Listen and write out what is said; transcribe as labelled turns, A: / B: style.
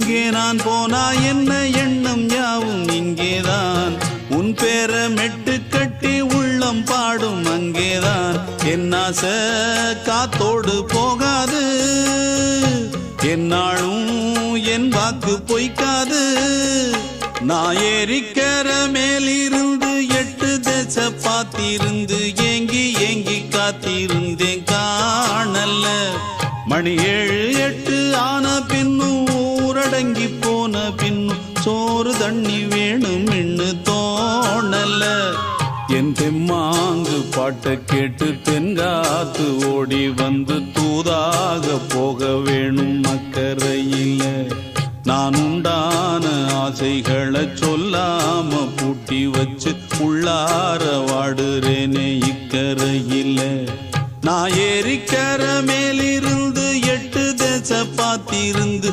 A: எங்கே நான் போனா என்ன எண்ணம் யாவும் இங்கேதான் உன் பேர மெட்டு கட்டி உள்ளம் பாடும் அங்கேதான் என் ஆசை காத்தோடு போகாது என்னாலும் என் வாக்கு பொய்க்காது நான் ஏறிக்கர மேலிருந்து 8 தேச பார்த்திருந்து ஏங்கி ஏங்கி காத்திருந்தேன் காணல்ல மணி 7 8 ஆன பின்னும் ஊரடங்கி போன பின்னும் சோறு தண்ணி வேணும் இன்னு தோணல என் தெம்மாங்கு பாட்டை கேட்டு தென்காத்து ஓடி வந்து தூதாக போக வேணும் அக்கறையில நான் உண்டான ஆசைகளை சொல்லாம பூட்டி வச்சு உள்ளார வாடுறேனே இக்கரையில நான் ஏறிக்கர மேலிருந்து 8 தேச பார்த்திருந்து